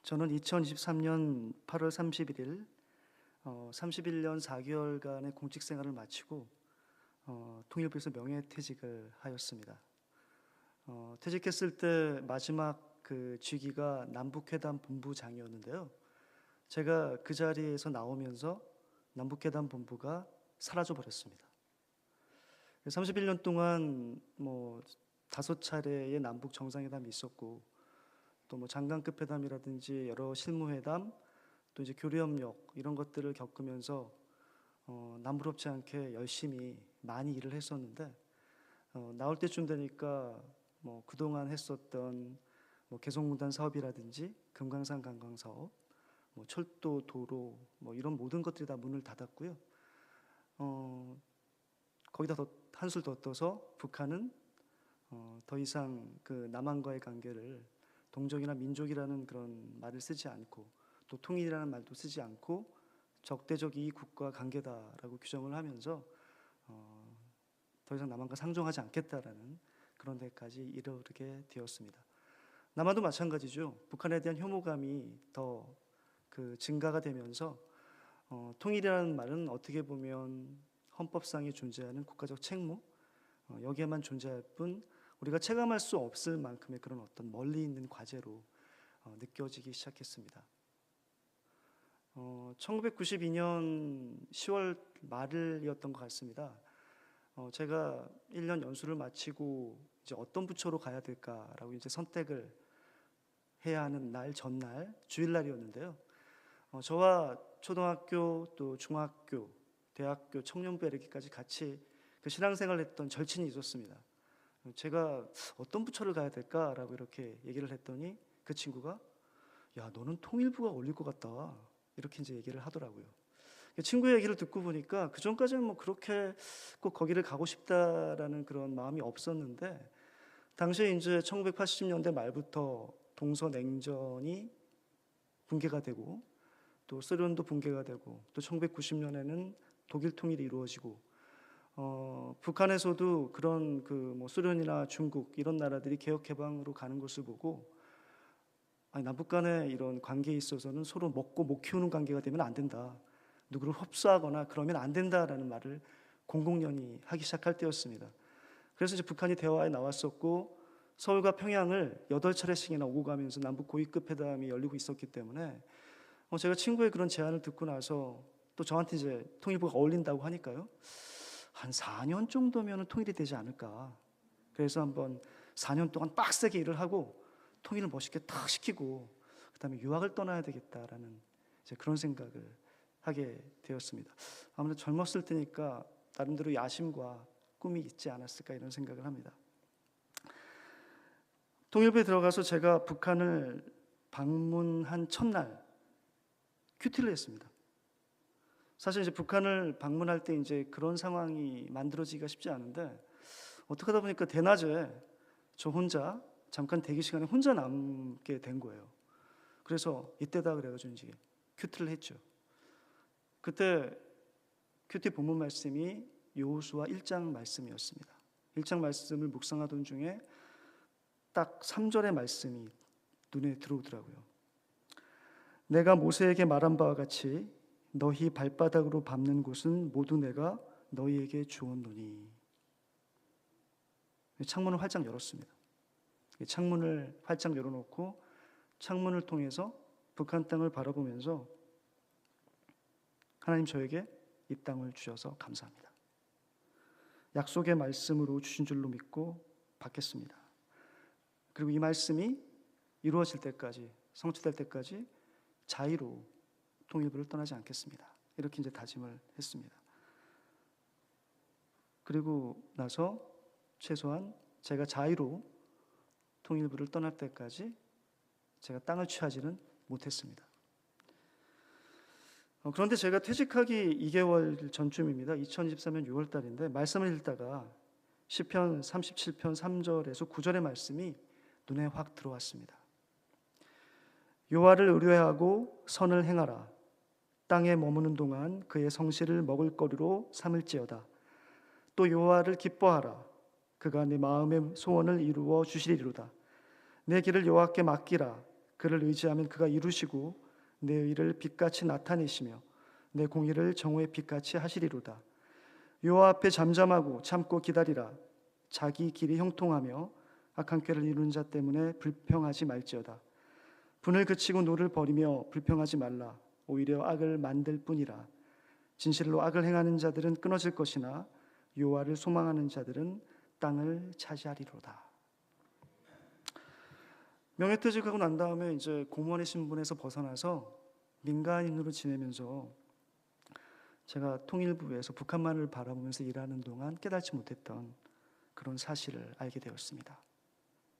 저는 2023년 8월 31일 31년 4개월간의 공직 생활을 마치고 통일부에서 명예퇴직을 하였습니다. 퇴직했을 때 마지막 그 직위가 남북회담 본부장이었는데요. 제가 그 자리에서 나오면서 남북회담 본부가 사라져 버렸습니다. 31년 동안 5차례의 남북 정상회담이 있었고, 또 장관급 회담이라든지 여러 실무회담, 또 이제 교류협력 이런 것들을 겪으면서 남부럽지 않게 열심히 많이 일을 했었는데, 나올 때쯤 되니까 그동안 했었던 개성공단 사업이라든지 금강산 관광 사업, 철도, 도로 이런 모든 것들이 다 문을 닫았고요. 거기다 더 한술 더 떠서 북한은 더 이상 그 남한과의 관계를 동족이나 민족이라는 그런 말을 쓰지 않고, 또 통일이라는 말도 쓰지 않고 적대적 이익국가 관계다라고 규정을 하면서 더 이상 남한과 상종하지 않겠다라는 그런 데까지 이르게 되었습니다. 남한도 마찬가지죠. 북한에 대한 혐오감이 더 증가가 되면서 통일이라는 말은 어떻게 보면 헌법상에 존재하는 국가적 책무, 여기에만 존재할 뿐 우리가 체감할 수 없을 만큼의 그런 어떤 멀리 있는 과제로 느껴지기 시작했습니다. 1992년 10월 말이었던 것 같습니다. 제가 1년 연수를 마치고 이제 어떤 부처로 가야 될까라고 이제 선택을 해야 하는 날 전날 주일날이었는데요. 저와 초등학교 또 중학교, 대학교 청년부에 이렇게까지 같이 그 신앙생활을 했던 절친이 있었습니다. 제가 어떤 부처를 가야 될까라고 이렇게 얘기를 했더니 그 친구가 야, 너는 통일부가 어울릴 것 같다, 이렇게 이제 얘기를 하더라고요. 친구의 얘기를 듣고 보니까 그 전까지는 그렇게 꼭 거기를 가고 싶다라는 그런 마음이 없었는데, 당시에 이제 1980년대 말부터 동서냉전이 붕괴가 되고, 또 소련도 붕괴가 되고, 또 1990년에는 독일 통일이 이루어지고, 북한에서도 그런 소련이나 중국 이런 나라들이 개혁 개방으로 가는 것을 보고, 아니, 남북 간의 이런 관계에 있어서는 서로 먹고 못 키우는 관계가 되면 안 된다, 누구를 흡수하거나 그러면 안 된다라는 말을 공공연히 하기 시작할 때였습니다. 그래서 이제 북한이 대화에 나왔었고, 서울과 평양을 8차례씩이나 오고 가면서 남북 고위급 회담이 열리고 있었기 때문에 제가 친구의 그런 제안을 듣고 나서, 또 저한테 이제 통일부가 어울린다고 하니까요, 한 4년 정도면 통일이 되지 않을까. 그래서 한번 4년 동안 빡세게 일을 하고 통일을 멋있게 탁 시키고 그다음에 유학을 떠나야 되겠다라는 이제 그런 생각을 하게 되었습니다. 아무래도 젊었을 때니까 나름대로 야심과 꿈이 있지 않았을까, 이런 생각을 합니다. 통일부에 들어가서 제가 북한을 방문한 첫날 큐티를 했습니다. 사실 이제 북한을 방문할 때 이제 그런 상황이 만들어지기가 쉽지 않은데, 어떻게 하다 보니까 대낮에 저 혼자 잠깐 대기 시간에 혼자 남게 된 거예요. 그래서 이때다 그래가지고 이제 큐티를 했죠. 그때 큐티 본문 말씀이 여호수아 1장 말씀이었습니다. 1장 말씀을 묵상하던 중에 딱 3절의 말씀이 눈에 들어오더라고요. 내가 모세에게 말한 바와 같이 너희 발바닥으로 밟는 곳은 모두 내가 너희에게 주었노니. 창문을 활짝 열었습니다. 창문을 활짝 열어놓고 창문을 통해서 북한 땅을 바라보면서 하나님, 저에게 이 땅을 주셔서 감사합니다. 약속의 말씀으로 주신 줄로 믿고 받겠습니다. 그리고 이 말씀이 이루어질 때까지, 성취될 때까지 자의로 통일부를 떠나지 않겠습니다. 이렇게 이제 다짐을 했습니다. 그리고 나서 최소한 제가 자의로 통일부를 떠날 때까지 제가 땅을 취하지는 못했습니다. 그런데 제가 퇴직하기 2개월 전쯤입니다. 2023년 6월 달인데 말씀을 읽다가 시편 37편 3절에서 9절의 말씀이 눈에 확 들어왔습니다. 여호와를 의뢰하고 선을 행하라. 땅에 머무는 동안 그의 성실을 먹을거리로 삼을지어다. 또 여호와를 기뻐하라. 그가 내 마음의 소원을 이루어 주시리로다. 내 길을 여호와께 맡기라. 그를 의지하면 그가 이루시고 내 의를 빛같이 나타내시며 내 공의를 정오의 빛같이 하시리로다. 여호와 앞에 잠잠하고 참고 기다리라. 자기 길이 형통하며 악한 꾀를 이루는 자 때문에 불평하지 말지어다. 분을 그치고 노를 버리며 불평하지 말라. 오히려 악을 만들 뿐이라. 진실로 악을 행하는 자들은 끊어질 것이나 여호와를 소망하는 자들은 땅을 차지하리로다. 명예퇴직하고 난 다음에 이제 공무원의 신분에서 벗어나서 민간인으로 지내면서 제가 통일부에서 북한만을 바라보면서 일하는 동안 깨닫지 못했던 그런 사실을 알게 되었습니다.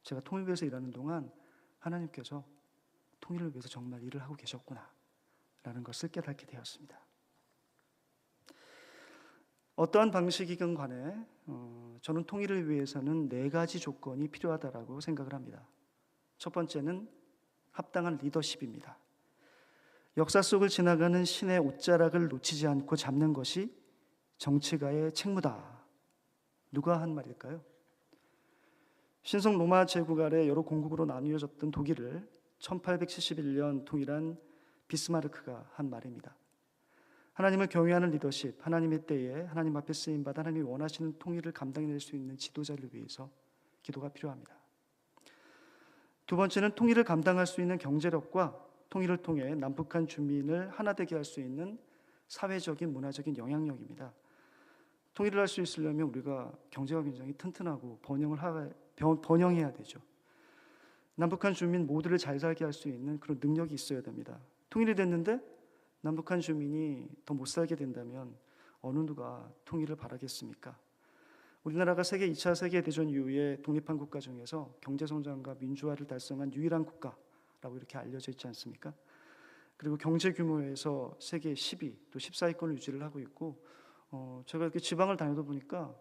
제가 통일부에서 일하는 동안 하나님께서 통일을 위해서 정말 일을 하고 계셨구나 라는 것을 깨닫게 되었습니다. 어떠한 방식이건 간에 저는 통일을 위해서는 4가지 조건이 필요하다고 생각을 합니다. 첫 번째는 합당한 리더십입니다. 역사 속을 지나가는 신의 옷자락을 놓치지 않고 잡는 것이 정치가의 책무다. 누가 한 말일까요? 신성 로마 제국 아래 여러 공국으로 나누어졌던 독일을 1871년 통일한 비스마르크가 한 말입니다. 하나님을 경외하는 리더십, 하나님의 때에 하나님 앞에 쓰임받아 하나님이 원하시는 통일을 감당해낼 수 있는 지도자를 위해서 기도가 필요합니다. 두 번째는 통일을 감당할 수 있는 경제력과 통일을 통해 남북한 주민을 하나 되게 할 수 있는 사회적인 문화적인 영향력입니다. 통일을 할 수 있으려면 우리가 경제가 굉장히 튼튼하고 번영해야 되죠. 남북한 주민 모두를 잘 살게 할 수 있는 그런 능력이 있어야 됩니다. 통일이 됐는데 남북한 주민이 더 못 살게 된다면 어느 누가 통일을 바라겠습니까? 우리나라가 세계 2차 세계대전 이후에 독립한 국가 중에서 경제성장과 민주화를 달성한 유일한 국가라고 이렇게 알려져 있지 않습니까? 그리고 경제 규모에서 세계 10위 또 14위권을 유지를 하고 있고 제가 이렇게 지방을 다니다 보니까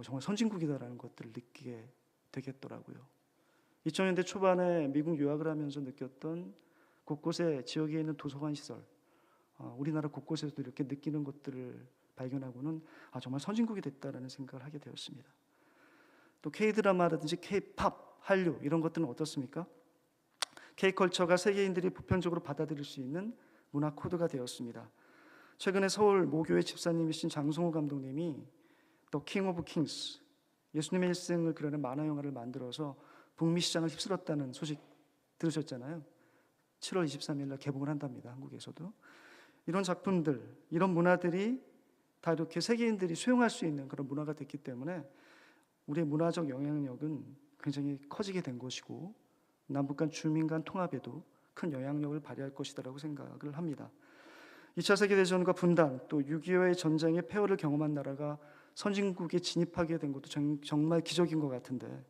정말 선진국이다라는 것들을 느끼게 되겠더라고요. 2000년대 초반에 미국 유학을 하면서 느꼈던 곳곳에 지역에 있는 도서관 시설, 우리나라 곳곳에서도 이렇게 느끼는 것들을 발견하고는 정말 선진국이 됐다라는 생각을 하게 되었습니다. 또 K-드라마라든지 K-팝, 한류 이런 것들은 어떻습니까? K-컬처가 세계인들이 보편적으로 받아들일 수 있는 문화 코드가 되었습니다. 최근에 서울 모교회 집사님이신 장성호 감독님이 The King of Kings, 예수님의 일생을 그리는 만화 영화를 만들어서 북미 시장을 휩쓸었다는 소식 들으셨잖아요. 7월 23일 날 개봉을 한답니다. 한국에서도. 이런 작품들, 이런 문화들이 다 이렇게 세계인들이 수용할 수 있는 그런 문화가 됐기 때문에 우리의 문화적 영향력은 굉장히 커지게 된 것이고 남북 간 주민 간 통합에도 큰 영향력을 발휘할 것이라고 생각을 합니다. 2차 세계대전과 분단 또 6.25의 전쟁의 폐허를 경험한 나라가 선진국에 진입하게 된 것도 정말 기적인 것 같은데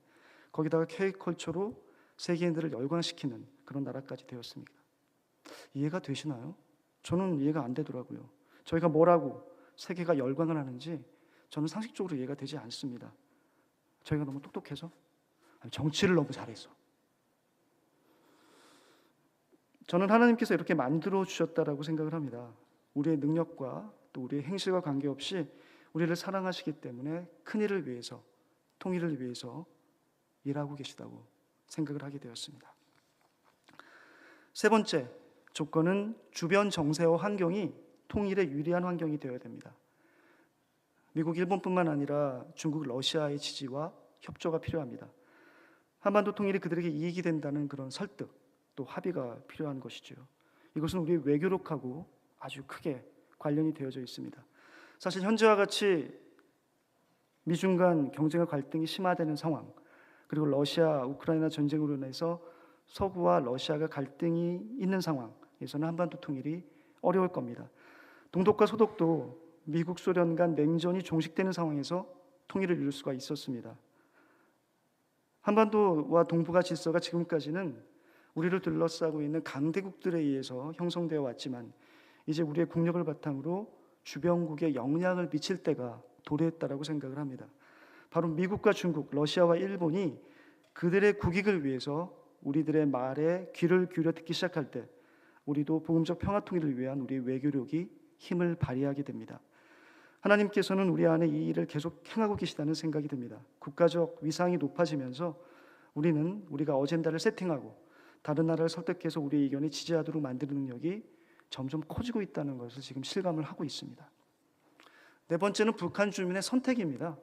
거기다가 K-컬처로 세계인들을 열광시키는 그런 나라까지 되었습니다. 이해가 되시나요? 저는 이해가 안 되더라고요. 저희가 뭐라고 세계가 열광을 하는지 저는 상식적으로 이해가 되지 않습니다. 저희가 너무 똑똑해서? 정치를 너무 잘해서. 저는 하나님께서 이렇게 만들어 주셨다라고 생각을 합니다. 우리의 능력과 또 우리의 행실과 관계없이 우리를 사랑하시기 때문에 큰일을 위해서, 통일을 위해서 일하고 계시다고 생각을 하게 되었습니다. 세 번째 조건은 주변 정세와 환경이 통일에 유리한 환경이 되어야 됩니다. 미국, 일본뿐만 아니라 중국, 러시아의 지지와 협조가 필요합니다. 한반도 통일이 그들에게 이익이 된다는 그런 설득, 또 합의가 필요한 것이죠. 이것은 우리의 외교력하고 아주 크게 관련이 되어져 있습니다. 사실 현재와 같이 미중 간 경쟁과 갈등이 심화되는 상황, 그리고 러시아, 우크라이나 전쟁으로 인해서 서구와 러시아가 갈등이 있는 상황에서는 한반도 통일이 어려울 겁니다. 동독과 소독도 미국, 소련 간 냉전이 종식되는 상황에서 통일을 이룰 수가 있었습니다. 한반도와 동북아 질서가 지금까지는 우리를 둘러싸고 있는 강대국들에 의해서 형성되어 왔지만 이제 우리의 국력을 바탕으로 주변국에 영향을 미칠 때가 도래했다라고 생각을 합니다. 바로 미국과 중국, 러시아와 일본이 그들의 국익을 위해서 우리들의 말에 귀를 기울여 듣기 시작할 때 우리도 복음적 평화 통일을 위한 우리의 외교력이 힘을 발휘하게 됩니다. 하나님께서는 우리 안에 이 일을 계속 행하고 계시다는 생각이 듭니다. 국가적 위상이 높아지면서 우리가 어젠다를 세팅하고 다른 나라를 설득해서 우리의 의견을 지지하도록 만드는 능력이 점점 커지고 있다는 것을 지금 실감을 하고 있습니다. 네 번째는 북한 주민의 선택입니다.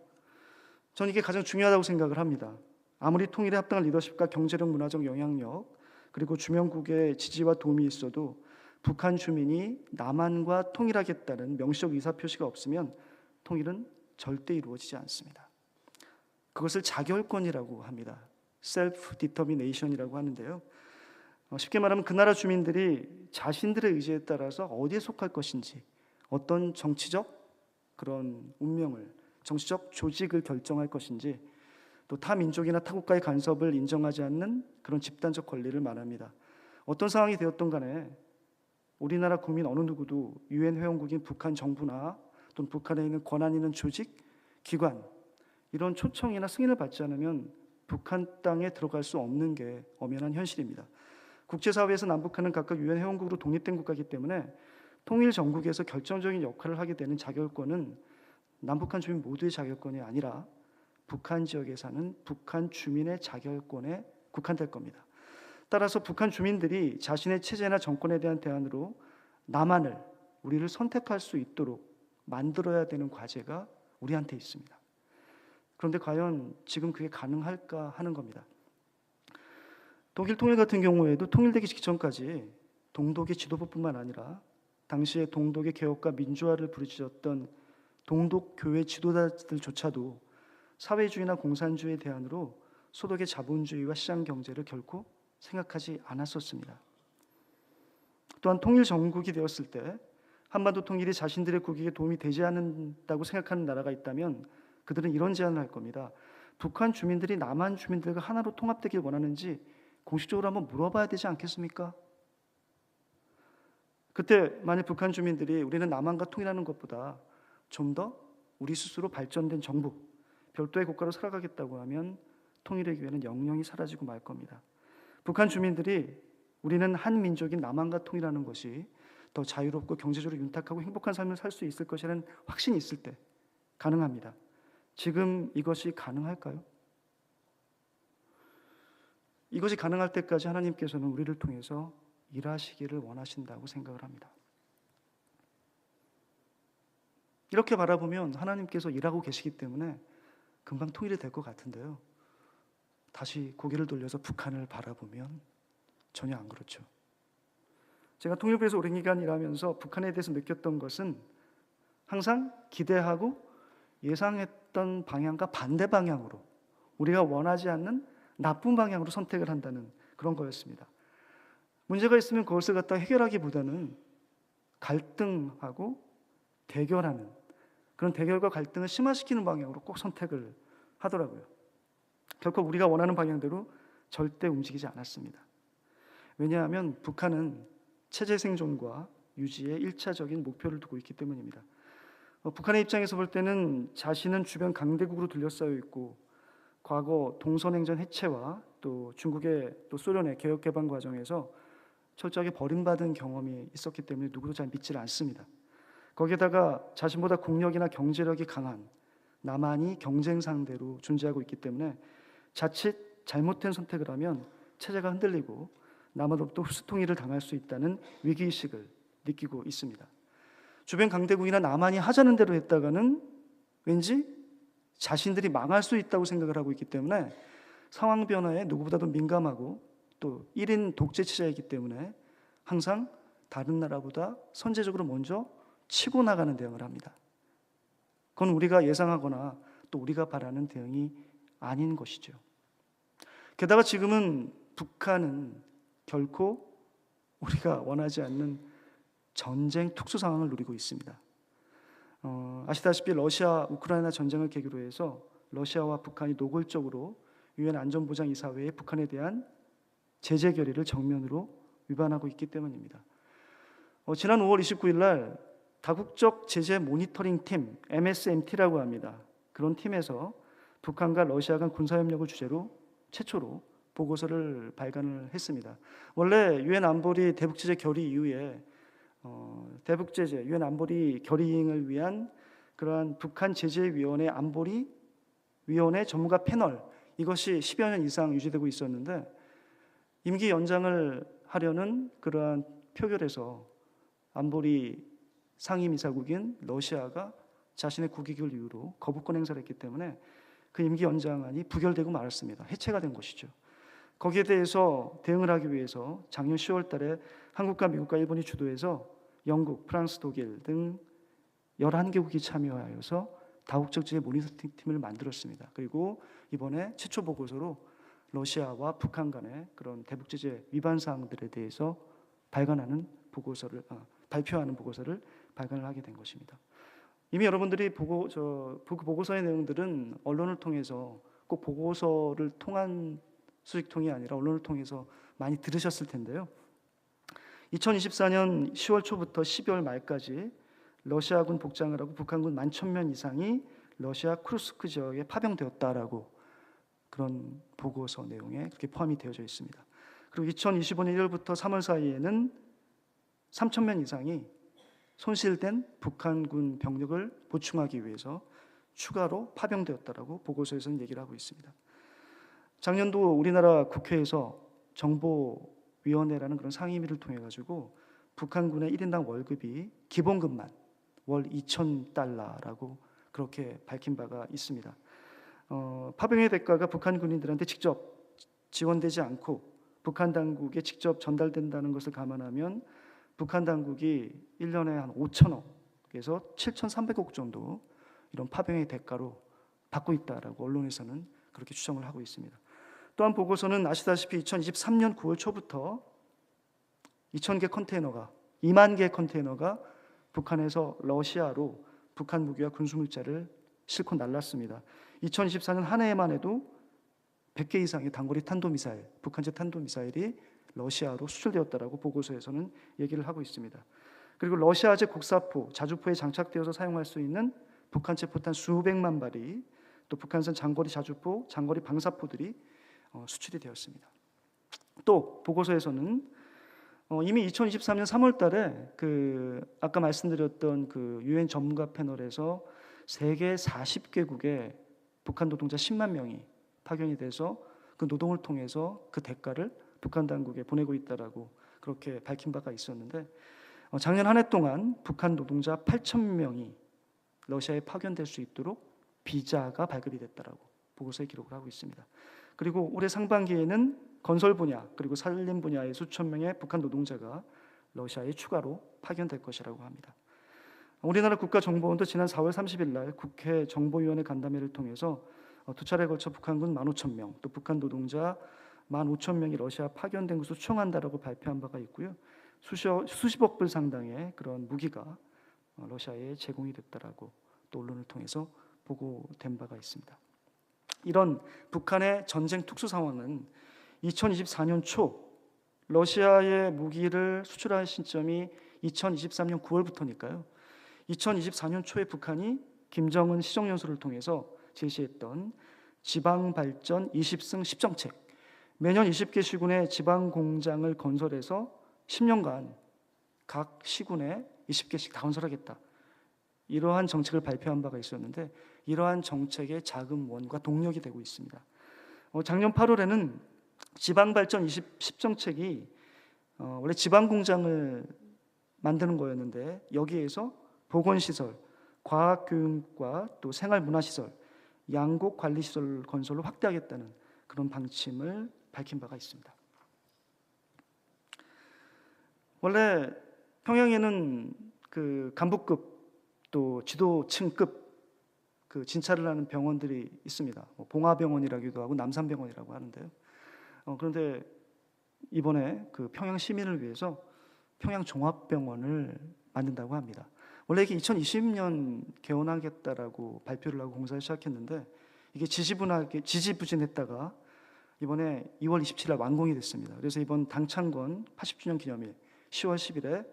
저는 이게 가장 중요하다고 생각을 합니다. 아무리 통일에 합당한 리더십과 경제력, 문화적 영향력, 그리고 주변국의 지지와 도움이 있어도 북한 주민이 남한과 통일하겠다는 명시적 의사표시가 없으면 통일은 절대 이루어지지 않습니다. 그것을 자결권이라고 합니다. self-determination이라고 하는데요. 쉽게 말하면 그 나라 주민들이 자신들의 의지에 따라서 어디에 속할 것인지, 어떤 정치적 그런 운명을, 정치적 조직을 결정할 것인지, 또 타 민족이나 타 국가의 간섭을 인정하지 않는 그런 집단적 권리를 말합니다. 어떤 상황이 되었던 간에 우리나라 국민 어느 누구도 유엔 회원국인 북한 정부나 또는 북한에 있는 권한 있는 조직, 기관, 이런 초청이나 승인을 받지 않으면 북한 땅에 들어갈 수 없는 게 엄연한 현실입니다. 국제사회에서 남북한은 각각 유엔 회원국으로 독립된 국가이기 때문에 통일 정국에서 결정적인 역할을 하게 되는 자결권은 남북한 주민 모두의 자결권이 아니라 북한 지역에 사는 북한 주민의 자결권에 국한될 겁니다. 따라서 북한 주민들이 자신의 체제나 정권에 대한 대안으로 남한을, 우리를 선택할 수 있도록 만들어야 되는 과제가 우리한테 있습니다. 그런데 과연 지금 그게 가능할까 하는 겁니다. 독일 통일 같은 경우에도 통일되기 직전까지 동독의 지도부뿐만 아니라 당시에 동독의 개혁과 민주화를 부르짖었던 동독 교회 지도자들조차도 사회주의나 공산주의에 대안으로 소득의 자본주의와 시장 경제를 결코 생각하지 않았었습니다. 또한 통일 정국이 되었을 때 한반도 통일이 자신들의 국익에 도움이 되지 않는다고 생각하는 나라가 있다면 그들은 이런 제안을 할 겁니다. 북한 주민들이 남한 주민들과 하나로 통합되길 원하는지 공식적으로 한번 물어봐야 되지 않겠습니까? 그때 만약 북한 주민들이 우리는 남한과 통일하는 것보다 좀 더 우리 스스로 발전된 정부, 별도의 국가로 살아가겠다고 하면 통일의 기회는 영영이 사라지고 말 겁니다. 북한 주민들이 우리는 한 민족인 남한과 통일하는 것이 더 자유롭고 경제적으로 윤택하고 행복한 삶을 살 수 있을 것이라는 확신이 있을 때 가능합니다. 지금 이것이 가능할까요? 이것이 가능할 때까지 하나님께서는 우리를 통해서 일하시기를 원하신다고 생각을 합니다. 이렇게 바라보면 하나님께서 일하고 계시기 때문에 금방 통일이 될 것 같은데요. 다시 고개를 돌려서 북한을 바라보면 전혀 안 그렇죠. 제가 통일부에서 오랜 기간 일하면서 북한에 대해서 느꼈던 것은 항상 기대하고 예상했던 방향과 반대 방향으로 우리가 원하지 않는 나쁜 방향으로 선택을 한다는 그런 거였습니다. 문제가 있으면 그것을 갖다 해결하기보다는 갈등하고 대결하는 그런 대결과 갈등을 심화시키는 방향으로 꼭 선택을 하더라고요. 결코 우리가 원하는 방향대로 절대 움직이지 않았습니다. 왜냐하면 북한은 체제 생존과 유지의 1차적인 목표를 두고 있기 때문입니다. 북한의 입장에서 볼 때는 자신은 주변 강대국으로 둘러싸여 있고 과거 동서냉전 해체와 또 중국의 또 소련의 개혁 개방 과정에서 철저하게 버림받은 경험이 있었기 때문에 누구도 잘 믿질 않습니다. 거기에다가 자신보다 국력이나 경제력이 강한 남한이 경쟁 상대로 존재하고 있기 때문에 자칫 잘못된 선택을 하면 체제가 흔들리고 남한으로부터 흡수통일을 당할 수 있다는 위기의식을 느끼고 있습니다. 주변 강대국이나 남한이 하자는 대로 했다가는 왠지 자신들이 망할 수 있다고 생각을 하고 있기 때문에 상황 변화에 누구보다도 민감하고 또 1인 독재 체제이기 때문에 항상 다른 나라보다 선제적으로 먼저 치고 나가는 대응을 합니다. 그건 우리가 예상하거나 또 우리가 바라는 대응이 아닌 것이죠. 게다가 지금은 북한은 결코 우리가 원하지 않는 전쟁 특수 상황을 누리고 있습니다. 아시다시피 러시아 우크라이나 전쟁을 계기로 해서 러시아와 북한이 노골적으로 유엔 안전보장이사회에 북한에 대한 제재 결의를 정면으로 위반하고 있기 때문입니다. 지난 5월 29일 날 다국적 제재 모니터링 팀 MSMT라고 합니다. 그런 팀에서 북한과 러시아 간 군사협력을 주제로 최초로 보고서를 발간을 했습니다. 원래 유엔 안보리 대북제재 결의 이후에 대북제재 유엔 안보리 결의 이행을 위한 그러한 북한 제재위원회 안보리 위원회 전문가 패널 이것이 10여 년 이상 유지되고 있었는데 임기 연장을 하려는 그러한 표결에서 안보리 상임이사국인 러시아가 자신의 국익을 이유로 거부권 행사를 했기 때문에 그 임기 연장안이 부결되고 말았습니다. 해체가 된 것이죠. 거기에 대해서 대응을 하기 위해서 작년 10월 달에 한국과 미국과 일본이 주도해서 영국, 프랑스, 독일 등 11개국이 참여하여서 다국적 지혜 모니터링 팀을 만들었습니다. 그리고 이번에 최초 보고서로 러시아와 북한 간의 그런 대북 제재 위반 사항들에 대해서 발표하는 보고서를 발간을 하게 된 것입니다. 이미 여러분들이 보고서의 내용들은 언론을 통해서 꼭 보고서를 통한 수직통이 아니라 언론을 통해서 많이 들으셨을 텐데요. 2024년 10월 초부터 12월 말까지 러시아군 복장을 하고 북한군 11,000명 이상이 러시아 쿠르스크 지역에 파병되었다라고 그런 보고서 내용에 그렇게 포함이 되어져 있습니다. 그리고 2025년 1월부터 3월 사이에는 3,000명 이상이 손실된 북한군 병력을 보충하기 위해서 추가로 파병되었다라고 보고서에서는 얘기를 하고 있습니다. 작년도 우리나라 국회에서 정보위원회라는 그런 상임위를 통해 가지고 북한군의 1인당 월급이 기본급만 월 2,000달러라고 그렇게 밝힌 바가 있습니다. 파병의 대가가 북한 군인들한테 직접 지원되지 않고 북한 당국에 직접 전달된다는 것을 감안하면 북한 당국이 1년에 한 5천억에서 7,300억 정도 이런 파병의 대가로 받고 있다라고 언론에서는 그렇게 추정을 하고 있습니다. 또한 보고서는 아시다시피 2023년 9월 초부터 2만 개의 컨테이너가 북한에서 러시아로 북한 무기와 군수물자를 싣고 날랐습니다. 2024년 한 해에만 해도 100개 이상의 단거리 탄도미사일, 북한제 탄도미사일이 러시아로 수출되었다라고 보고서에서는 얘기를 하고 있습니다. 그리고 러시아제 곡사포, 자주포에 장착되어서 사용할 수 있는 북한제 포탄 수백만 발이 또 북한산 장거리 자주포, 장거리 방사포들이 수출이 되었습니다. 또 보고서에서는 이미 2023년 3월 달에 아까 말씀드렸던 그 유엔 전문가 패널에서 세계 40개국에 북한 노동자 10만 명이 파견이 돼서 그 노동을 통해서 그 대가를 북한 당국에 보내고 있다라고 그렇게 밝힌 바가 있었는데 작년 한 해 동안 북한 노동자 8,000명이 러시아에 파견될 수 있도록 비자가 발급이 됐다라고 보고서에 기록을 하고 있습니다. 그리고 올해 상반기에는 건설 분야 그리고 산림 분야의 수천 명의 북한 노동자가 러시아에 추가로 파견될 것이라고 합니다. 우리나라 국가정보원도 지난 4월 30일 날 국회 정보위원회 간담회를 통해서 두 차례에 걸쳐 북한군 15,000명 또 북한 노동자 15,000명이 러시아 파견된 것으로 추정한다라고 발표한 바가 있고요. 수십억 불 상당의 그런 무기가 러시아에 제공이 됐다라고 또 언론을 통해서 보고된 바가 있습니다. 이런 북한의 전쟁 특수 상황은 2024년 초 러시아의 무기를 수출할 시점이 2023년 9월부터니까요. 2024년 초에 북한이 김정은 시정연설을 통해서 제시했던 지방발전 20승 10정책, 매년 20개 시군의 지방공장을 건설해서 10년간 각 시군에 20개씩 다 건설하겠다. 이러한 정책을 발표한 바가 있었는데 이러한 정책의 자금원과 동력이 되고 있습니다. 작년 8월에는 지방발전 10정책이 원래 지방공장을 만드는 거였는데 여기에서 보건시설, 과학교육과 또 생활문화시설, 양곡관리시설 건설을 확대하겠다는 그런 방침을 밝힌 바가 있습니다. 원래 평양에는 그 간부급 또 지도층급 그 진찰을 하는 병원들이 있습니다. 봉화병원이라기도 하고 남산병원이라고 하는데요. 그런데 이번에 그 평양 시민을 위해서 평양종합병원을 만든다고 합니다. 원래 이게 2020년 개원하겠다라고 발표를 하고 공사를 시작했는데 이게 지지부진했다가 이번에 2월 27일 완공이 됐습니다. 그래서 이번 당창건 80주년 기념일 10월 10일에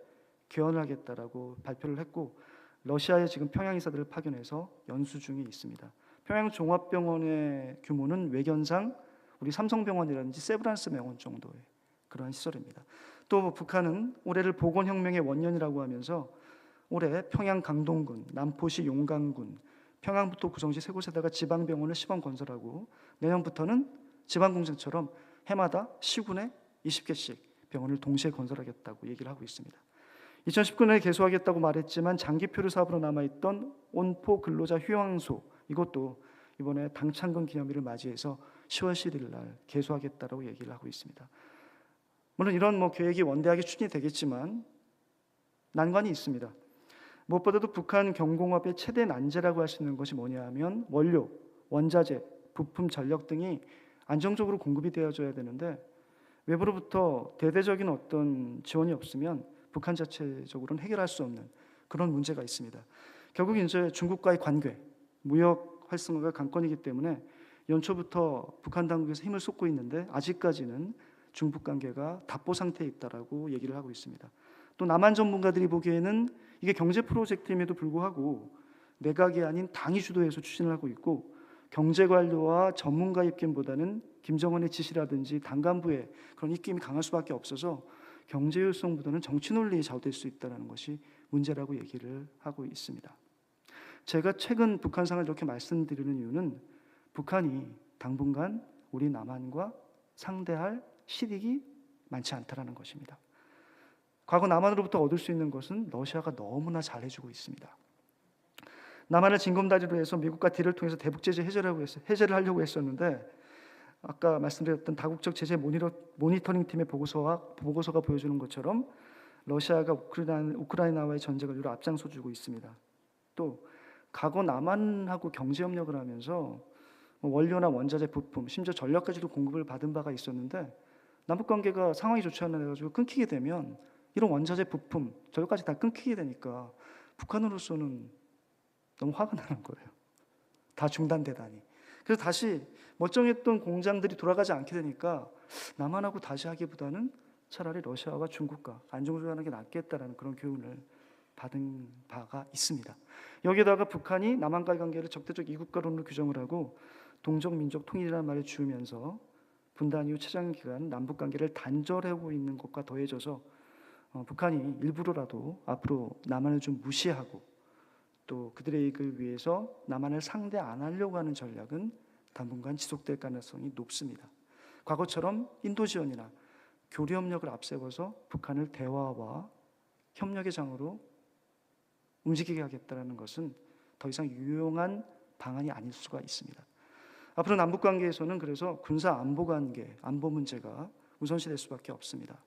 개원을 하겠다라고 발표를 했고 러시아에 지금 평양 의사들을 파견해서 연수 중에 있습니다. 평양종합병원의 규모는 외견상 우리 삼성병원이라든지 세브란스 병원 정도의 그러한 시설입니다. 또 북한은 올해를 보건혁명의 원년이라고 하면서 올해 평양 강동군, 남포시 용강군, 평양부터 구성시 세 곳에다가 지방병원을 시범 건설하고 내년부터는 지방공장처럼 해마다 시군에 20개씩 병원을 동시에 건설하겠다고 얘기를 하고 있습니다. 2019년에 개소하겠다고 말했지만 장기 표류 사업으로 남아있던 온포 근로자 휴양소, 이것도 이번에 당창건 기념일을 맞이해서 10월 11일 날 개소하겠다라고 얘기를 하고 있습니다. 물론 이런 계획이 원대하게 추진이 되겠지만 난관이 있습니다. 무엇보다도 북한 경공업의 최대 난제라고 할 수 있는 것이 뭐냐 하면 원료, 원자재, 부품, 전력 등이 안정적으로 공급이 되어줘야 되는데 외부로부터 대대적인 어떤 지원이 없으면 북한 자체적으로는 해결할 수 없는 그런 문제가 있습니다. 결국 이제 중국과의 관계, 무역 활성화가 관건이기 때문에 연초부터 북한 당국에서 힘을 쏟고 있는데 아직까지는 중북 관계가 답보 상태에 있다라고 얘기를 하고 있습니다. 또 남한 전문가들이 보기에는 이게 경제 프로젝트임에도 불구하고 내각이 아닌 당이 주도해서 추진을 하고 있고 경제 관료와 전문가 입김보다는 김정은의 지시라든지 당 간부의 그런 입김이 강할 수밖에 없어서 경제 효율성보다는 정치 논리에 좌우될 수 있다는 것이 문제라고 얘기를 하고 있습니다. 제가 최근 북한상을 이렇게 말씀드리는 이유는 북한이 당분간 우리 남한과 상대할 실익이 많지 않다는 것입니다. 과거 남한으로부터 얻을 수 있는 것은 러시아가 너무나 잘해주고 있습니다. 남한을 징검다리로 해서 미국과 딜을 통해서 대북 제재 해제를 하려고 했었는데 아까 말씀드렸던 다국적 제재 모니터링 팀의 보고서가 보여주는 것처럼 러시아가 우크라이나와의 전쟁을 유로 앞장서주고 있습니다. 또 과거 남한하고 경제 협력을 하면서 원료나 원자재, 부품, 심지어 전력까지도 공급을 받은 바가 있었는데 남북 관계가 상황이 좋지 않아 가지고 끊기게 되면 이런 원자재, 부품, 전력까지 다 끊기게 되니까 북한으로서는 너무 화가 나는 거예요. 다 중단되다니. 그래서 다시 멀쩡했던 공장들이 돌아가지 않게 되니까 남한하고 다시 하기보다는 차라리 러시아와 중국과 안정조약하는 게 낫겠다라는 그런 교훈을 받은 바가 있습니다. 여기에다가 북한이 남한과의 관계를 적대적 이국가론으로 규정을 하고 동족민족 통일이라는 말을 지으면서 분단 이후 최장기간 남북 관계를 단절하고 있는 것과 더해져서 북한이 일부러라도 앞으로 남한을 좀 무시하고 또 그들의 이익을 위해서 남한을 상대 안 하려고 하는 전략은 당분간 지속될 가능성이 높습니다. 과거처럼 인도 지원이나 교류 협력을 앞세워서 북한을 대화와 협력의 장으로 움직이게 하겠다는 것은 더 이상 유용한 방안이 아닐 수가 있습니다. 앞으로 남북 관계에서는 그래서 군사 안보 관계, 안보 문제가 우선시될 수밖에 없습니다.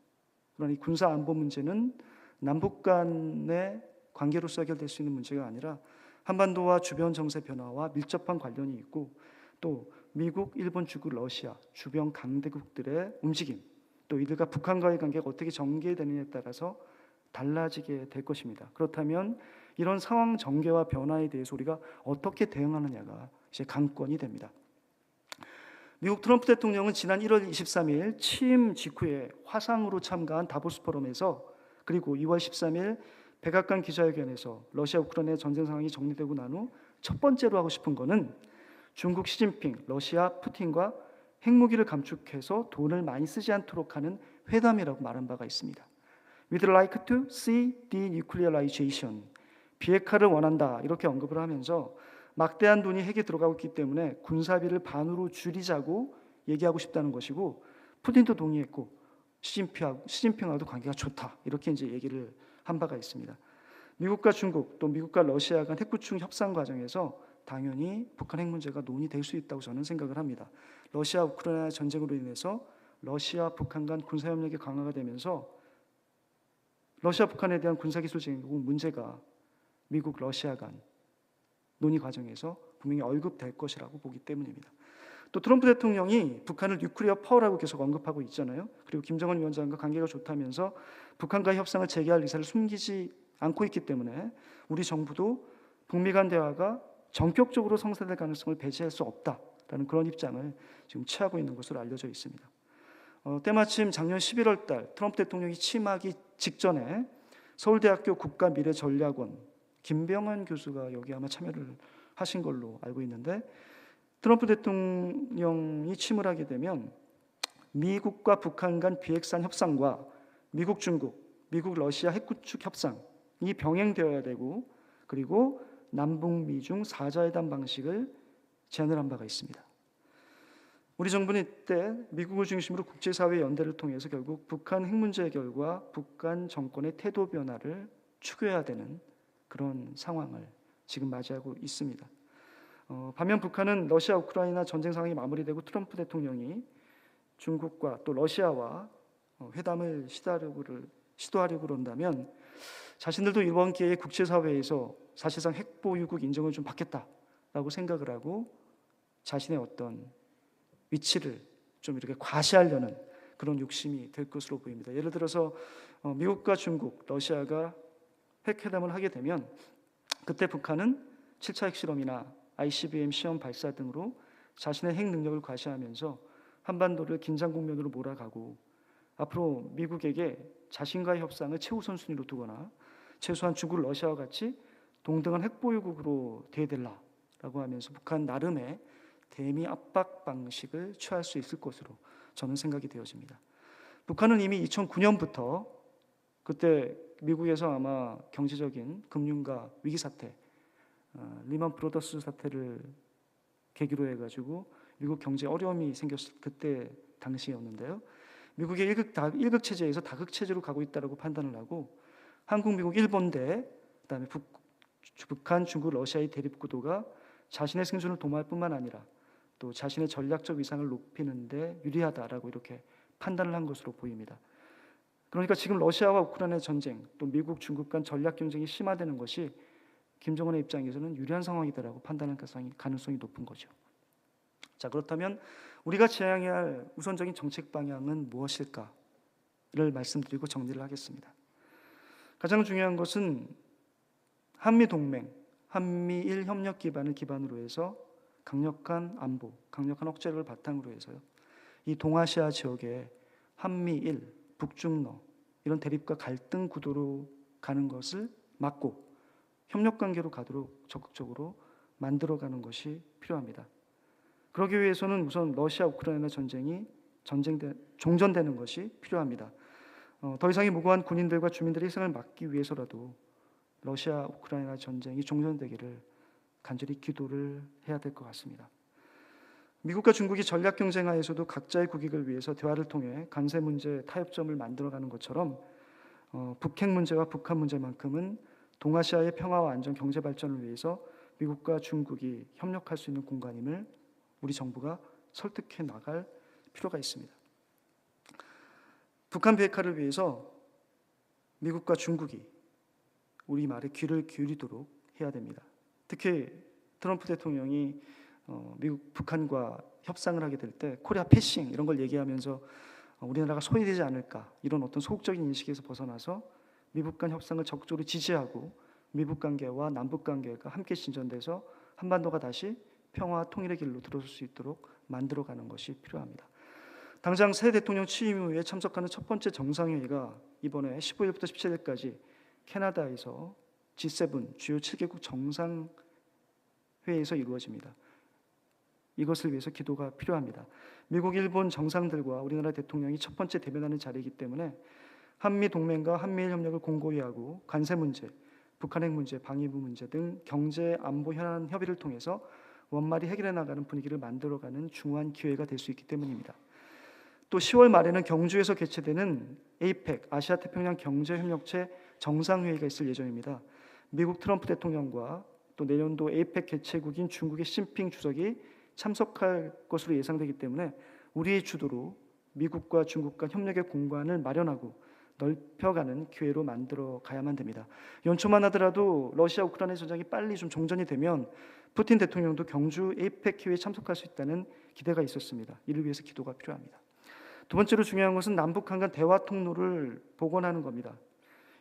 그러나 이 군사 안보 문제는 남북 간의 관계로서 해결될 수 있는 문제가 아니라 한반도와 주변 정세 변화와 밀접한 관련이 있고 또 미국, 일본, 중국, 러시아 주변 강대국들의 움직임 또 이들과 북한과의 관계가 어떻게 전개되느냐에 따라서 달라지게 될 것입니다. 그렇다면 이런 상황 전개와 변화에 대해서 우리가 어떻게 대응하느냐가 이제 관건이 됩니다. 미국 트럼프 대통령은 지난 1월 23일 취임 직후에 화상으로 참가한 다보스 포럼에서 그리고 2월 13일 백악관 기자회견에서 러시아 우크라이나 전쟁 상황이 정리되고 난 후 첫 번째로 하고 싶은 거는 중국 시진핑, 러시아 푸틴과 핵무기를 감축해서 돈을 많이 쓰지 않도록 하는 회담이라고 말한 바가 있습니다. We'd like to see denuclearization. 비핵화를 원한다 이렇게 언급을 하면서 막대한 돈이 핵에 들어가고 있기 때문에 군사비를 반으로 줄이자고 얘기하고 싶다는 것이고 푸틴도 동의했고 시진핑하고도 관계가 좋다 이렇게 이제 얘기를 한 바가 있습니다. 미국과 중국 또 미국과 러시아 간 핵구축 협상 과정에서 당연히 북한 핵 문제가 논의될 수 있다고 저는 생각을 합니다. 러시아 우크라이나 전쟁으로 인해서 러시아 북한 간 군사 협력이 강화가 되면서 러시아 북한에 대한 군사기술 제공 문제가 미국 러시아 간 논의 과정에서 분명히 언급될 것이라고 보기 때문입니다. 또 트럼프 대통령이 북한을 뉴클리어 파워라고 계속 언급하고 있잖아요. 그리고 김정은 위원장과 관계가 좋다면서 북한과의 협상을 재개할 의사를 숨기지 않고 있기 때문에 우리 정부도 북미 간 대화가 전격적으로 성사될 가능성을 배제할 수 없다라는 그런 입장을 지금 취하고 있는 것으로 알려져 있습니다. 때마침 작년 11월 달 트럼프 대통령이 취임하기 직전에 서울대학교 국가미래전략원 김병헌 교수가 여기 아마 참여를 하신 걸로 알고 있는데 트럼프 대통령이 취임을 하게 되면 미국과 북한 간 비핵산 협상과 미국, 중국, 미국, 러시아 핵구축 협상이 병행되어야 되고 그리고 남북, 미중 4자회담 방식을 제안을 한 바가 있습니다. 우리 정부는 이때 미국을 중심으로 국제사회 연대를 통해서 결국 북한 핵 문제 해결과 북한 정권의 태도 변화를 추구해야 되는 그런 상황을 지금 맞이하고 있습니다. 반면 북한은 러시아 우크라이나 전쟁 상황이 마무리되고 트럼프 대통령이 중국과 또 러시아와 회담을 시도하려고 그런다면 자신들도 이번 기회에 국제사회에서 사실상 핵보유국 인정을 좀 받겠다라고 생각을 하고 자신의 어떤 위치를 좀 이렇게 과시하려는 그런 욕심이 될 것으로 보입니다. 예를 들어서 미국과 중국, 러시아가 핵회담을 하게 되면 그때 북한은 7차 핵실험이나 ICBM 시험 발사 등으로 자신의 핵 능력을 과시하면서 한반도를 긴장 국면으로 몰아가고 앞으로 미국에게 자신과의 협상을 최우선 순위로 두거나 최소한 중국, 러시아와 같이 동등한 핵보유국으로 대해달라라고 하면서 북한 나름의 대미 압박 방식을 취할 수 있을 것으로 저는 생각이 되어집니다. 북한은 이미 2009년부터 그때 미국에서 아마 경제적인 금융과 위기 사태, 리먼 브로더스 사태를 계기로 해가지고 미국 경제 어려움이 생겼을 그때 당시였는데요. 미국의 일극 체제에서 다극 체제로 가고 있다라고 판단을 하고 한국, 미국, 일본 대 그다음에 북한, 중국, 러시아의 대립 구도가 자신의 생존을 도모할 뿐만 아니라 또 자신의 전략적 위상을 높이는 데 유리하다라고 이렇게 판단을 한 것으로 보입니다. 그러니까 지금 러시아와 우크라이나 전쟁, 또 미국, 중국 간 전략 경쟁이 심화되는 것이 김정은의 입장에서는 유리한 상황이다라고 판단할 가능성이 높은 거죠. 자, 그렇다면 우리가 지향해야 할 우선적인 정책 방향은 무엇일까를 말씀드리고 정리를 하겠습니다. 가장 중요한 것은 한미 동맹, 한미일 협력 기반을 기반으로 해서 강력한 안보, 강력한 억제를 바탕으로 해서요. 이 동아시아 지역에 한미일, 북중러 이런 대립과 갈등 구도로 가는 것을 막고 협력 관계로 가도록 적극적으로 만들어가는 것이 필요합니다. 그러기 위해서는 우선 러시아 우크라이나 전쟁이 종전되는 것이 필요합니다. 더 이상의 무고한 군인들과 주민들의 희생을 막기 위해서라도 러시아 우크라이나 전쟁이 종전되기를 간절히 기도를 해야 될 것 같습니다. 미국과 중국이 전략 경쟁하에서도 각자의 국익을 위해서 대화를 통해 간세 문제 타협점을 만들어가는 것처럼 북핵 문제와 북한 문제만큼은 동아시아의 평화와 안전, 경제 발전을 위해서 미국과 중국이 협력할 수 있는 공간임을 우리 정부가 설득해 나갈 필요가 있습니다. 북한 비핵화를 위해서 미국과 중국이 우리 말에 귀를 기울이도록 해야 됩니다. 특히 트럼프 대통령이 북한과 협상을 하게 될 때 코리아 패싱 이런 걸 얘기하면서 우리나라가 소외되지 않을까 이런 어떤 소극적인 인식에서 벗어나서 미국 간 협상을 적극적으로 지지하고 미북 관계와 남북 관계가 함께 진전돼서 한반도가 다시 평화와 통일의 길로 들어설 수 있도록 만들어가는 것이 필요합니다. 당장 새 대통령 취임 후에 참석하는 첫 번째 정상회의가 이번에 15일부터 17일까지 캐나다에서 G7 주요 7개국 정상회의에서 이루어집니다. 이것을 위해서 기도가 필요합니다. 미국, 일본 정상들과 우리나라 대통령이 첫 번째 대면하는 자리이기 때문에 한미 동맹과 한미일 협력을 공고히 하고 관세 문제, 북한 핵 문제, 방위부 문제 등 경제 안보 현안 협의를 통해서 원만히 해결해 나가는 분위기를 만들어가는 중요한 기회가 될 수 있기 때문입니다. 또 10월 말에는 경주에서 개최되는 APEC, 아시아태평양 경제협력체 정상회의가 있을 예정입니다. 미국 트럼프 대통령과 또 내년도 APEC 개최국인 중국의 시진핑 주석이 참석할 것으로 예상되기 때문에 우리의 주도로 미국과 중국 간 협력의 공간을 마련하고 넓혀가는 기회로 만들어 가야만 됩니다. 연초만 하더라도 러시아 우크라이나 전쟁이 빨리 좀 종전이 되면 푸틴 대통령도 경주 APEC 기회에 참석할 수 있다는 기대가 있었습니다. 이를 위해서 기도가 필요합니다. 두 번째로 중요한 것은 남북한 간 대화 통로를 복원하는 겁니다.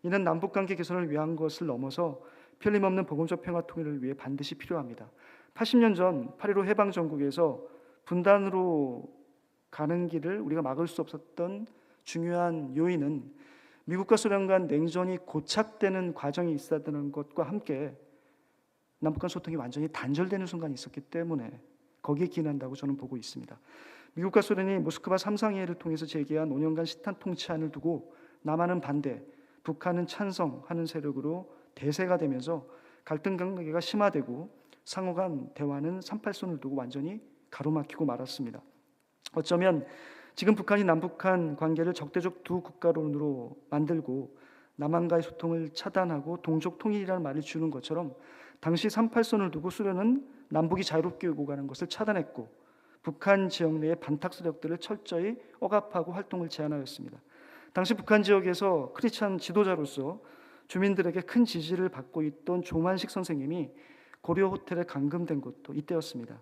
이는 남북관계 개선을 위한 것을 넘어서 편림없는 보건적 평화 통일을 위해 반드시 필요합니다. 80년 전 8.15 해방 전국에서 분단으로 가는 길을 우리가 막을 수 없었던 중요한 요인은 미국과 소련 간 냉전이 고착되는 과정이 있었다는 것과 함께 남북간 소통이 완전히 단절되는 순간이 있었기 때문에 거기에 기인한다고 저는 보고 있습니다. 미국과 소련이 모스크바 3상회의를 통해서 제기한 5년간 시탄 통치안을 두고 남한은 반대, 북한은 찬성하는 세력으로 대세가 되면서 갈등 관계가 심화되고 상호 간 대화는 38선을 두고 완전히 가로막히고 말았습니다. 어쩌면 지금 북한이 남북한 관계를 적대적 두 국가론으로 만들고 남한과의 소통을 차단하고 동족 통일이라는 말을 주는 것처럼 당시 38선을 두고 소련은 남북이 자유롭게 오가는 것을 차단했고 북한 지역 내의 반탁 세력들을 철저히 억압하고 활동을 제한하였습니다. 당시 북한 지역에서 크리스찬 지도자로서 주민들에게 큰 지지를 받고 있던 조만식 선생님이 고려 호텔에 감금된 것도 이때였습니다.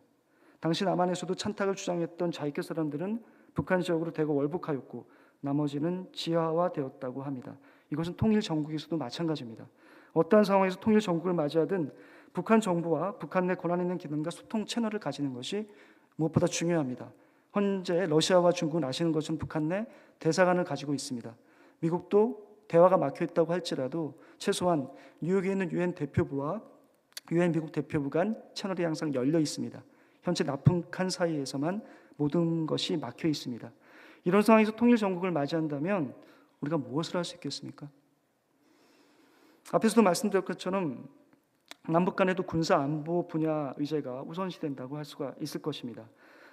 당시 남한에서도 찬탁을 주장했던 자이케 사람들은 북한 지역으로 대거 월북하였고 나머지는 지하화되었다고 합니다. 이것은 통일 정국에서도 마찬가지입니다. 어떠한 상황에서 통일 정국을 맞이하든 북한 정부와 북한 내 권한 있는 기능과 소통 채널을 가지는 것이 무엇보다 중요합니다. 현재 러시아와 중국은 아시는 것처럼 북한 내 대사관을 가지고 있습니다. 미국도 대화가 막혀 있다고 할지라도 최소한 뉴욕에 있는 유엔 대표부와 유엔 미국 대표부 간 채널이 항상 열려 있습니다. 현재 남북한 사이에서만 모든 것이 막혀 있습니다. 이런 상황에서 통일 정국을 맞이한다면 우리가 무엇을 할 수 있겠습니까? 앞에서도 말씀드렸던 것처럼 남북 간에도 군사 안보 분야 의제가 우선시된다고 할 수가 있을 것입니다.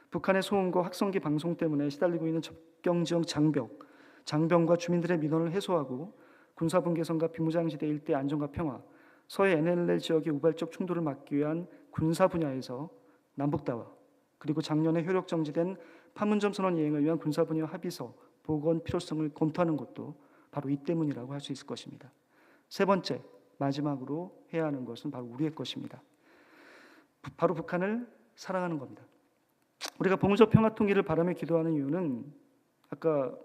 북한의 소음과 확성기 방송 때문에 시달리고 있는 접경지역 장병과 주민들의 민원을 해소하고 군사분계선과 비무장지대 일대 안정과 평화, 서해 NLL 지역의 우발적 충돌을 막기 위한 군사 분야에서 남북다와 그리고 작년에 효력 정지된 판문점 선언 이행을 위한 군사 분야 합의서 복원 필요성을 검토하는 것도 바로 이 때문이라고 할 수 있을 것입니다. 세 번째, 마지막으로 해야 하는 것은 바로 우리의 것입니다. 바로 북한을 사랑하는 겁니다. 우리가 봉우적 평화 통일을 바라며 기도하는 이유는 아까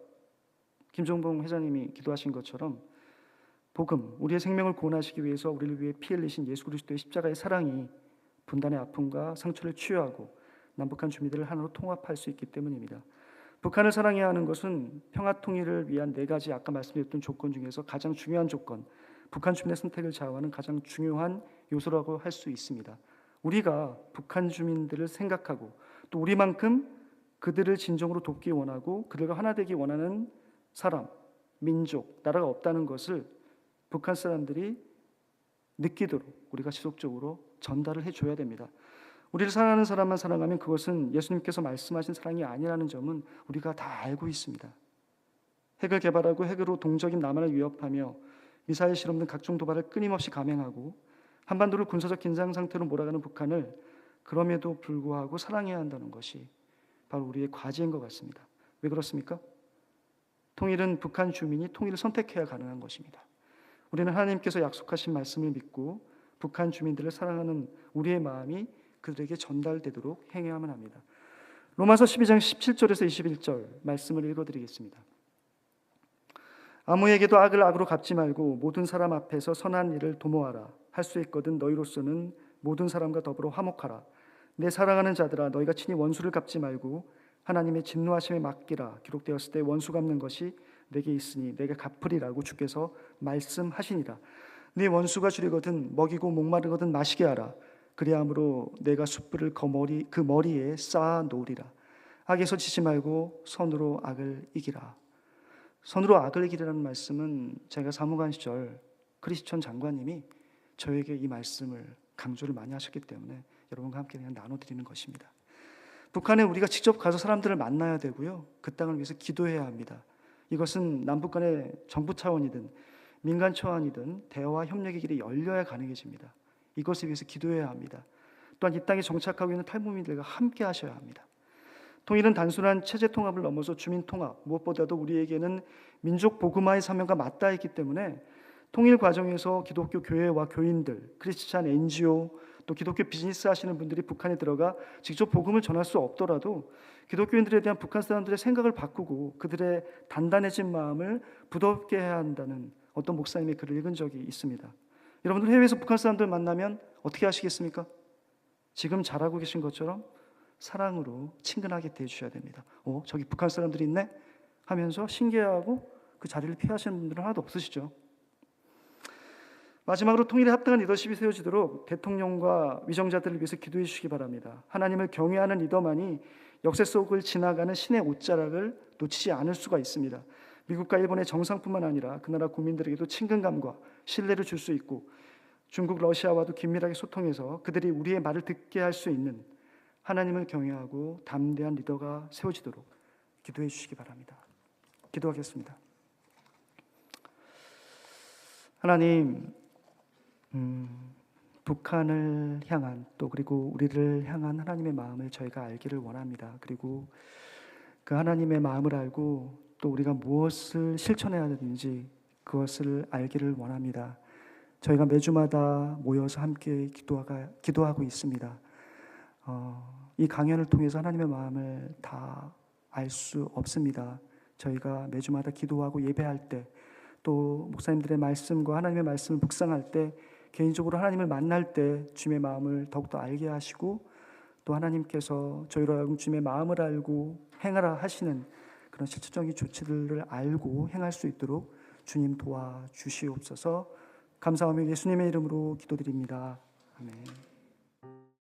김종봉 회장님이 기도하신 것처럼 복음, 우리의 생명을 구원하시기 위해서 우리를 위해 피 흘리신 예수 그리스도의 십자가의 사랑이 분단의 아픔과 상처를 치유하고 남북한 주민들을 하나로 통합할 수 있기 때문입니다. 북한을 사랑해야 하는 것은 평화 통일을 위한 네 가지 아까 말씀드렸던 조건 중에서 가장 중요한 조건, 북한 주민의 선택을 좌우하는 가장 중요한 요소라고 할 수 있습니다. 우리가 북한 주민들을 생각하고 또 우리만큼 그들을 진정으로 돕기 원하고 그들과 하나 되기 원하는 사람, 민족, 나라가 없다는 것을 북한 사람들이 느끼도록 우리가 지속적으로 전달을 해줘야 됩니다. 우리를 사랑하는 사람만 사랑하면 그것은 예수님께서 말씀하신 사랑이 아니라는 점은 우리가 다 알고 있습니다. 핵을 개발하고 핵으로 동적인 남한을 위협하며 미사일 실험 등 각종 도발을 끊임없이 감행하고 한반도를 군사적 긴장 상태로 몰아가는 북한을 그럼에도 불구하고 사랑해야 한다는 것이 바로 우리의 과제인 것 같습니다. 왜 그렇습니까? 통일은 북한 주민이 통일을 선택해야 가능한 것입니다. 우리는 하나님께서 약속하신 말씀을 믿고 북한 주민들을 사랑하는 우리의 마음이 그들에게 전달되도록 행해야만 합니다. 로마서 12장 17절에서 21절 말씀을 읽어드리겠습니다. 아무에게도 악을 악으로 갚지 말고 모든 사람 앞에서 선한 일을 도모하라. 할 수 있거든 너희로서는 모든 사람과 더불어 화목하라. 내 사랑하는 자들아 너희가 친히 원수를 갚지 말고 하나님의 진노하심에 맡기라. 기록되었을 때 원수 갚는 것이 내게 있으니 내가 갚으리라고 주께서 말씀하시니라. 네 원수가 주리거든 먹이고 목마르거든 마시게 하라. 그리함으로 내가 숯불을 그 머리에 쌓아 놓으리라. 악에서 지지 말고 선으로 악을 이기라. 선으로 악을 이기라는 말씀은 제가 사무관 시절 크리스천 장관님이 저에게 이 말씀을 강조를 많이 하셨기 때문에 여러분과 함께 그냥 나눠드리는 것입니다. 북한에 우리가 직접 가서 사람들을 만나야 되고요. 그 땅을 위해서 기도해야 합니다. 이것은 남북 간의 정부 차원이든 민간 차원이든 대화와 협력의 길이 열려야 가능해집니다. 이것을 위해서 기도해야 합니다. 또한 이 땅에 정착하고 있는 탈북민들과 함께 하셔야 합니다. 통일은 단순한 체제 통합을 넘어서 주민 통합, 무엇보다도 우리에게는 민족 복음화의 사명과 맞닿아 있기 때문에 통일 과정에서 기독교 교회와 교인들, 크리스찬 NGO, 또 기독교 비즈니스 하시는 분들이 북한에 들어가 직접 복음을 전할 수 없더라도 기독교인들에 대한 북한 사람들의 생각을 바꾸고 그들의 단단해진 마음을 부드럽게 해야 한다는 어떤 목사님의 글을 읽은 적이 있습니다. 여러분들 해외에서 북한 사람들 만나면 어떻게 하시겠습니까? 지금 잘하고 계신 것처럼 사랑으로 친근하게 대해주셔야 됩니다. 저기 북한 사람들이 있네? 하면서 신기해하고 그 자리를 피하시는 분들은 하나도 없으시죠. 마지막으로 통일에 합당한 리더십이 세워지도록 대통령과 위정자들을 위해서 기도해 주시기 바랍니다. 하나님을 경외하는 리더만이 역사 속을 지나가는 신의 옷자락을 놓치지 않을 수가 있습니다. 미국과 일본의 정상뿐만 아니라 그 나라 국민들에게도 친근감과 신뢰를 줄 수 있고 중국, 러시아와도 긴밀하게 소통해서 그들이 우리의 말을 듣게 할 수 있는 하나님을 경외하고 담대한 리더가 세워지도록 기도해 주시기 바랍니다. 기도하겠습니다. 하나님, 북한을 향한 또 그리고 우리를 향한 하나님의 마음을 저희가 알기를 원합니다. 그리고 그 하나님의 마음을 알고 또 우리가 무엇을 실천해야 되는지 그것을 알기를 원합니다. 저희가 매주마다 모여서 함께 기도하고 있습니다. 이 강연을 통해서 하나님의 마음을 다 알 수 없습니다. 저희가 매주마다 기도하고 예배할 때, 또 목사님들의 말씀과 하나님의 말씀을 묵상할 때, 개인적으로 하나님을 만날 때 주님의 마음을 더욱더 알게 하시고, 또 하나님께서 저희로 하여금 주님의 마음을 알고 행하라 하시는 그런 실질적인 조치들을 알고 행할 수 있도록 주님 도와주시옵소서. 감사하며 예수님의 이름으로 기도드립니다. 아멘.